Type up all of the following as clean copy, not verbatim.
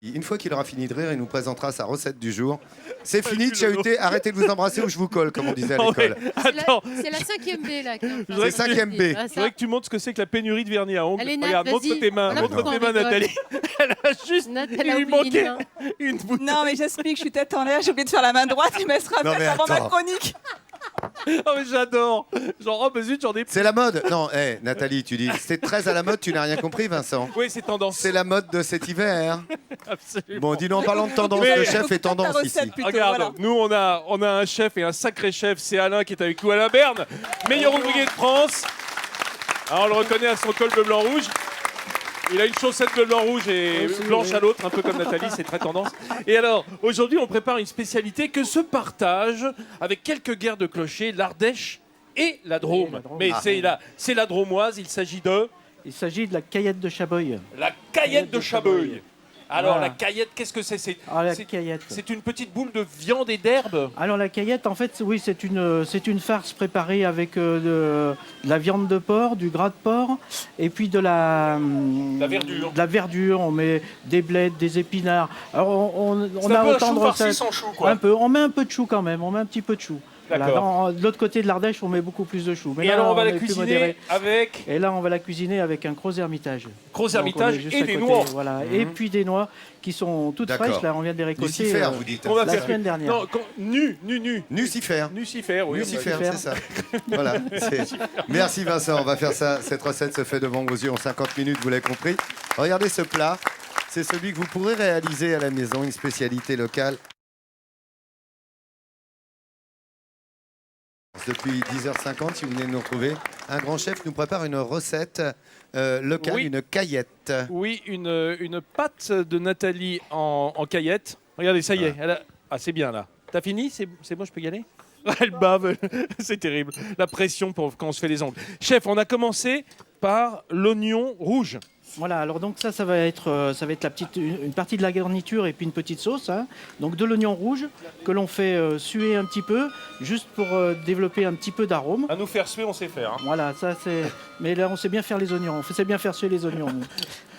Une fois qu'il aura fini de rire, il nous présentera sa recette du jour. C'est fini de chahuter, arrêtez de vous embrasser ou je vous colle, comme on disait à Non, l'école. Attends, C'est la 5e B là. C'est 5e B. Ah, je voudrais que tu montres ce que c'est que la pénurie de vernis à ongles. Allez, Nat, Regarde, montre vas-y. tes mains, Voilà montre pourquoi tes on mains, rigole. Nathalie. Elle a juste, Nat, elle il a lui oublié manquait une main. une bouteille. Non, mais j'explique, je suis tête en l'air, j'ai oublié de faire la main droite, il me sera Non, fait mais avant ma attends. chronique. Oh, mais j'adore. Genre, oh, bah zut, j'en ai plus. C'est la mode. Non, Nathalie, tu dis, c'est très à la mode, tu n'as rien compris, Vincent. Oui, c'est tendance. C'est la mode de cet hiver. Absolument. Bon, dis-nous en parlant de tendance, Mais- le chef est Ta tendance recette, ici. plutôt, Regarde, voilà. nous on a un chef et un sacré chef, c'est Alain qui est avec nous, Alain Berne, meilleur ouvrier de France. Alors, on le reconnaît à son col bleu blanc rouge. Il a une chaussette bleu blanc rouge et blanche à l'autre, un peu comme Nathalie, c'est très tendance. Et alors, aujourd'hui, on prépare une spécialité que se partagent avec quelques guerres de clochers, l'Ardèche et la Drôme. Mais c'est la Dromoise, il s'agit de Il s'agit de la caillette de Chaboeil. la caillette de Chabeuil. Alors, Voilà. la caillette, qu'est-ce que c'est Ah, la c'est- caillette. c'est une petite boule de viande et d'herbe. Alors la caillette, en fait, oui, c'est une farce préparée avec de la viande de porc, du gras de porc, et puis de la verdure. De la verdure. On met des blettes, des épinards. Alors on C'est a un peu un autant chou de farci recettes. sans chou, quoi. Un peu. On met un peu de chou quand même. On met un petit peu de chou. Voilà. D'accord. De l'autre côté de l'Ardèche, on met beaucoup plus de chou. Mais Et là, alors, on va la est plus cuisiner modéré. avec Et là, on va la cuisiner avec un gros hermitage. gros Donc, on hermitage est juste et à des côté, noix. Voilà. Et puis des noix qui sont toutes D'accord. fraîches. Là, on vient de les récolter. Lucifer, vous dites. On va la faire semaine dernière. Non, nu. Lucifer. Lucifer, oui. Lucifer, Lucifer. c'est ça. Voilà. Merci Vincent, on va faire ça. Cette recette se fait devant vos yeux en 50 minutes, vous l'avez compris. Regardez ce plat, c'est celui que vous pourrez réaliser à la maison, une spécialité locale. Depuis 10h50, si vous venez de nous retrouver, un grand chef nous prépare une recette locale, Oui. une caillette. Oui, une pâte de Nathalie en caillette. Regardez, ça y est. Ah, c'est bien là. T'as fini? C'est bon, je peux y aller? Elle bave, c'est terrible. La pression pour quand on se fait les ongles. Chef, on a commencé par l'oignon rouge. Voilà, alors donc ça va être une partie de la garniture et puis une petite sauce. Hein. Donc de l'oignon rouge que l'on fait suer un petit peu, juste pour développer un petit peu d'arôme. À nous faire suer, on sait faire. Hein. Voilà, ça c'est. Mais là, on sait bien faire les oignons. On sait bien faire suer les oignons. nous.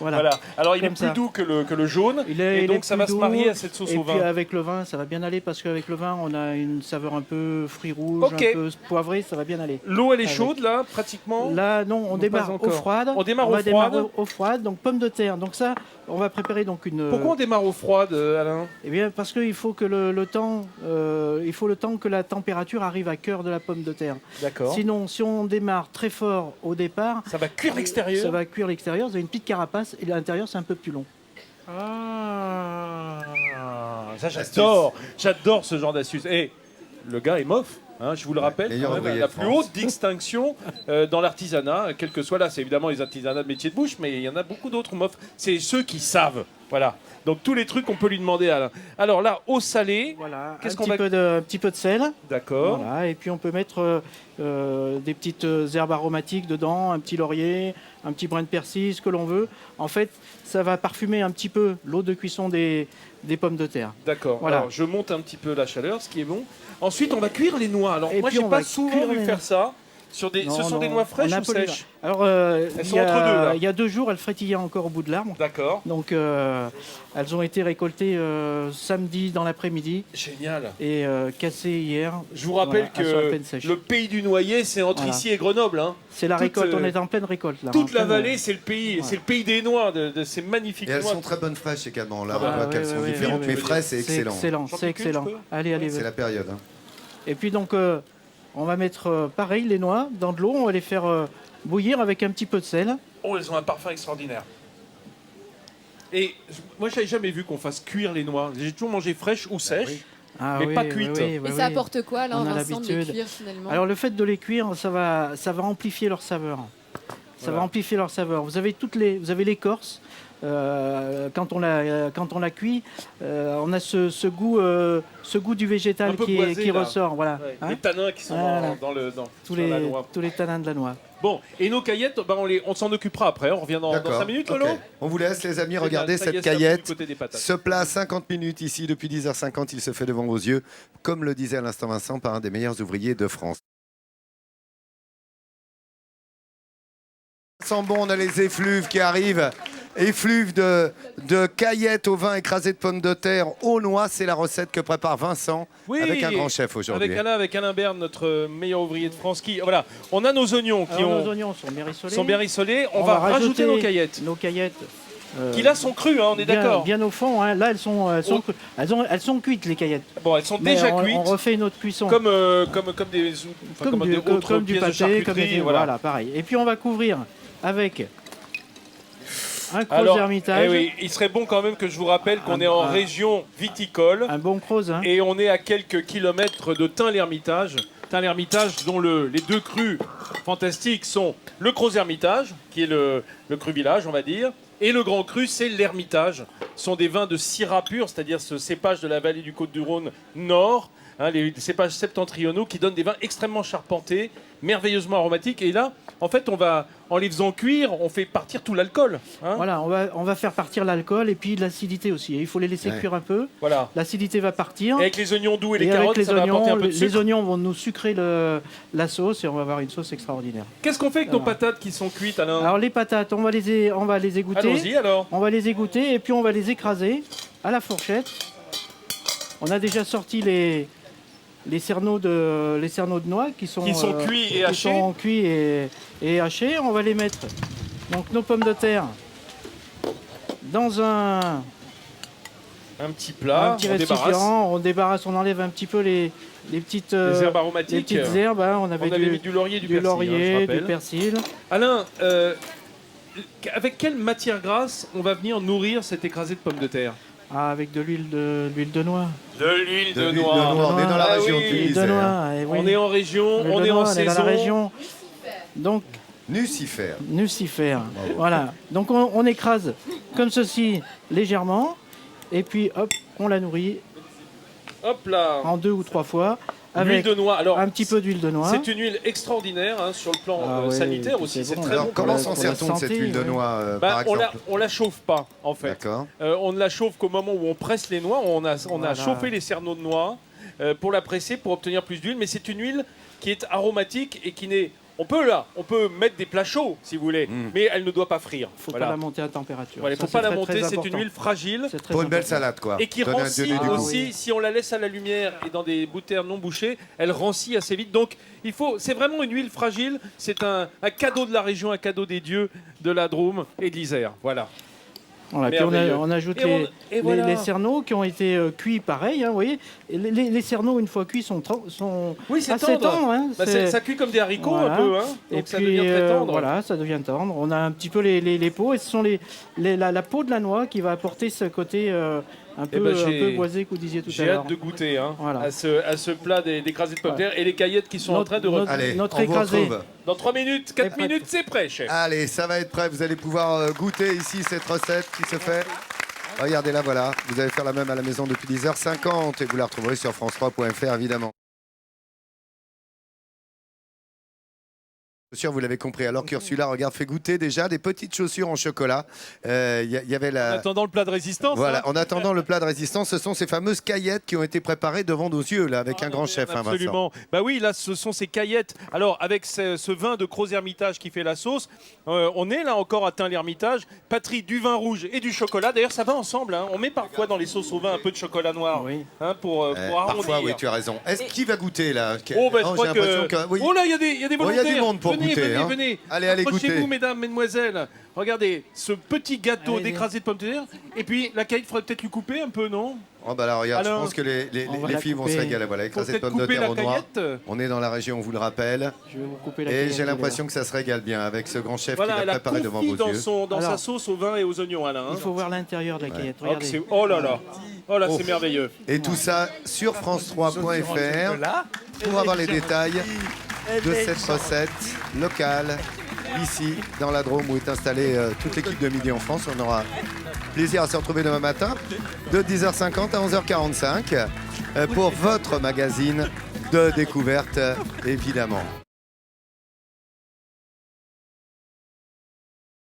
Voilà. Alors, il est Comme plus ça. doux que le jaune. Il et est donc, ça plus va se doux. marier à cette sauce Et au puis vin. avec le vin, ça va bien aller parce qu'avec le vin, on a une saveur un peu fruits rouges, Ok. un peu poivrée, ça va bien aller. L'eau, elle est Avec- chaude, là, pratiquement. Là, non, on Non, démarre pas eau encore. froide. On démarre va eau froide. démarrer eau froide, donc pommes de terre. Donc ça, on va préparer donc une. Pourquoi on démarre eau froide, Alain? Eh bien, parce qu'il faut que le temps que la température arrive à cœur de la pomme de terre. D'accord. Sinon, si on démarre très fort au départ, Ça va cuire l'extérieur. ça va cuire l'extérieur. Vous avez une petite carapace et l'intérieur, c'est un peu plus long. Ah, ça j'adore ce genre d'astuce. Et le gars est mof, hein, je vous le rappelle, meilleur quand même, ouvrier la de plus France. haute distinction dans l'artisanat, quel que soit là, c'est évidemment les artisanats de métier de bouche, mais il y en a beaucoup d'autres mof. C'est ceux qui savent, voilà. Donc tous les trucs on peut lui demander à Alain. Alors là, au salé, Voilà, Qu'est-ce un qu'on petit va- peu un petit peu de sel. d'accord. Voilà, et puis on peut mettre des petites herbes aromatiques dedans, un petit laurier, un petit brin de persil, ce que l'on veut. En fait, ça va parfumer un petit peu l'eau de cuisson des pommes de terre. D'accord. Voilà. Alors je monte un petit peu la chaleur, ce qui est bon. Ensuite, on va cuire les noix. Alors Et moi, puis, j'ai on pas va souvent cuire vu les faire noix. ça. Ce sont des noix fraîches on a ou pas les- sèches? Alors, Elles il sont y a- entre deux, là. il y a 2 jours, elles frétillaient encore au bout de l'arbre. D'accord. Donc, elles ont été récoltées samedi dans l'après-midi Génial. et cassées hier. Je vous rappelle Voilà, elles sont à que peine sèches. le pays du noyer, c'est entre Voilà. ici et Grenoble. Hein. C'est la toute, récolte, on est en pleine récolte. Là, Toute en la pleine- vallée, c'est le pays, Voilà. c'est le pays des noix, de ces magnifiques Et elles noix. sont très bonnes fraîches également. Là, Ah bah, on voit ouais, qu'elles ouais, sont ouais, différentes, ouais, mais ouais. frais, c'est C'est excellent. excellent, J'en c'est pique une, excellent. je peux Allez, allez. C'est la période. Hein. Et puis donc, on va mettre pareil les noix dans de l'eau, on va les faire bouillir avec un petit peu de sel. Oh, elles ont un parfum extraordinaire. Et moi, j'avais jamais vu qu'on fasse cuire les noix. J'ai toujours mangé fraîches ou sèches. Ah Mais pas cuites. Et ça apporte quoi, là, On a Vincent, de les l'habitude. cuire finalement? Alors le fait de les cuire, ça va amplifier leur saveur. Ça Voilà. va amplifier leur saveur. Vous avez l'écorce. Quand on la cuit, on a ce goût du végétal Un peu qui boisé, là. ressort. Voilà. Ouais, Hein, les tanins qui sont Voilà. dans tous la les noix. tanins de la noix. Bon, et nos caillettes, bah, on s'en occupera après. On revient dans D'accord. 5 minutes, Ok. Lolo. On vous laisse, les amis, Génial. regarder Ça y est, cette c'est un peu du caillette. côté des patates. Ce plat, 50 minutes ici, depuis 10h50, il se fait devant vos yeux, comme le disait à l'instant Vincent, par un des meilleurs ouvriers de France. Ça sent bon, on a les effluves qui arrivent. Effluve de caillettes au vin écrasé de pommes de terre aux noix. C'est la recette que prépare Vincent avec un grand chef aujourd'hui. Avec Alain Berne, notre meilleur ouvrier de France. Voilà, on a nos oignons Nos oignons sont bien rissolés. On va rajouter nos caillettes. Nos caillettes. Qui là sont crues, hein, on est d'accord. Bien au fond, hein. Là elles sont cuites les caillettes. Bon, elles sont déjà cuites. On refait une autre cuisson. Comme du pâté, voilà, pareil. Et puis on va couvrir avec un Crozes Hermitage. Oui, il serait bon quand même que je vous rappelle qu'on est en région viticole. Un bon Crozes. Hein. Et on est à quelques kilomètres de Tain-l'Hermitage. Tain-l'Hermitage, dont les deux crus fantastiques sont le Crozes Hermitage, qui est le cru village, on va dire, et le grand cru, c'est l'Hermitage. Ce sont des vins de Syrah pur, c'est-à-dire ce cépage de la vallée du Côte-du-Rhône nord, hein, les cépages septentrionaux qui donnent des vins extrêmement charpentés, merveilleusement aromatiques. Et là, en fait, en les faisant cuire, on fait partir tout l'alcool. Hein. Voilà, on va faire partir l'alcool et puis l'acidité aussi. Il faut les laisser cuire un peu. Voilà. L'acidité va partir. Et avec les oignons doux et les carottes, ça va apporter un peu de sucre. Les oignons vont nous sucrer la sauce et on va avoir une sauce extraordinaire. Qu'est-ce qu'on fait avec nos patates qui sont cuites, Alain? Alors les patates, on va les égoutter. Allons-y alors. On va les égoutter et puis on va les écraser à la fourchette. On a déjà sorti les cerneaux de noix qui sont cuits et hachés. Qui sont cuits et hachés. On va les mettre, donc nos pommes de terre, dans un petit plat. Un petit récipient. On débarrasse, on enlève un petit peu les petites herbes aromatiques. Les petites herbes. Hein. On avait mis du laurier, du persil. Alain, avec quelle matière grasse on va venir nourrir cet écrasé de pommes de terre? Avec de l'huile de noix. De l'huile de noix. On est dans la région. On est en région, on est en saison. Dans la région. Donc, Nucifère. Voilà. Donc on écrase comme ceci légèrement. Et puis hop, on la nourrit. Hop là. En 2 ou 3 fois. Avec de noix. Alors, un petit peu d'huile de noix. C'est une huile extraordinaire hein, sur le plan sanitaire aussi. C'est très bon. Comment s'en sert-on de cette huile de noix par exemple? On la chauffe pas en fait. D'accord. On ne la chauffe qu'au moment où on presse les noix. On a chauffé les cerneaux de noix pour la presser pour obtenir plus d'huile. Mais c'est une huile qui est aromatique et qui n'est... On peut mettre des plats chauds si vous voulez, mais elle ne doit pas frire. Il ne faut pas la monter à température. Il ne faut pas la monter, c'est une huile fragile. Pour une belle salade quoi. Et qui rancit aussi, si on la laisse à la lumière et dans des bouteilles non bouchées, elle rancit assez vite. Donc c'est vraiment une huile fragile, c'est un cadeau de la région, un cadeau des dieux de la Drôme et de l'Isère. Voilà. Voilà, puis on ajoute les cerneaux qui ont été cuits pareil, hein, vous voyez. Les cerneaux, une fois cuits, sont assez tendres. Hein, ça cuit comme des haricots un peu, hein, donc ça devient très tendre. Voilà, ça devient tendre. On a un petit peu les peaux, et ce sont la peau de la noix qui va apporter ce côté un peu boisé que vous disiez tout à l'heure. J'ai hâte de goûter à ce plat d'écrasé de pommes de terre et les caillettes qui sont en train de... Allez, notre écrasé. Dans 3 minutes, 4 minutes, c'est prêt, chef. Allez, ça va être prêt. Vous allez pouvoir goûter ici cette recette qui se fait. Regardez-la, voilà. Vous allez faire la même à la maison depuis 10h50 et vous la retrouverez sur france3.fr, évidemment. Chaussures, vous l'avez compris. Alors qu'Ursula, regarde, fait goûter déjà des petites chaussures en chocolat. Y avait En attendant le plat de résistance. Voilà, hein. en attendant le plat de résistance, ce sont ces fameuses caillettes qui ont été préparées devant nos yeux, là, avec un grand chef. Absolument. Bah oui, là, ce sont ces caillettes. Alors, avec ce vin de Crozes Hermitage qui fait la sauce, on est là encore à Tain-l'Hermitage. Patrie, du vin rouge et du chocolat. D'ailleurs, ça va ensemble. Hein. On met parfois dans les sauces au vin un peu de chocolat noir hein, pour arrondir. Parfois, oui, tu as raison. Est-ce qui va goûter là? Oh, bah, je crois que... Oui. Oh là, il y a des volontaires. Il y a du monde pour goûter. Venez. Allez goûter. Approchez-vous, mesdames, mesdemoiselles. Regardez, ce petit gâteau d'écrasé de pommes de terre. Et puis, la caillette, il faudrait peut-être lui couper un peu, non? Oh bah là, regarde, je pense que les filles vont se régaler. Voilà, écrasé de pommes de terre au noix. On est dans la région, on vous le rappelle. Je vais vous couper la et j'ai l'impression que ça se régale bien avec ce grand chef qui l'a préparé devant vos yeux. Dans sa sauce au vin et aux oignons, Alain. Il faut voir l'intérieur de la caillette. Regardez. Oh là là. Oh là, c'est merveilleux. Et tout ça sur france3.fr pour avoir les détails de cette recette locale ici dans la Drôme où est installée toute l'équipe de Midi en France. On aura plaisir à se retrouver demain matin de 10h50 à 11h45 pour votre magazine de découverte évidemment.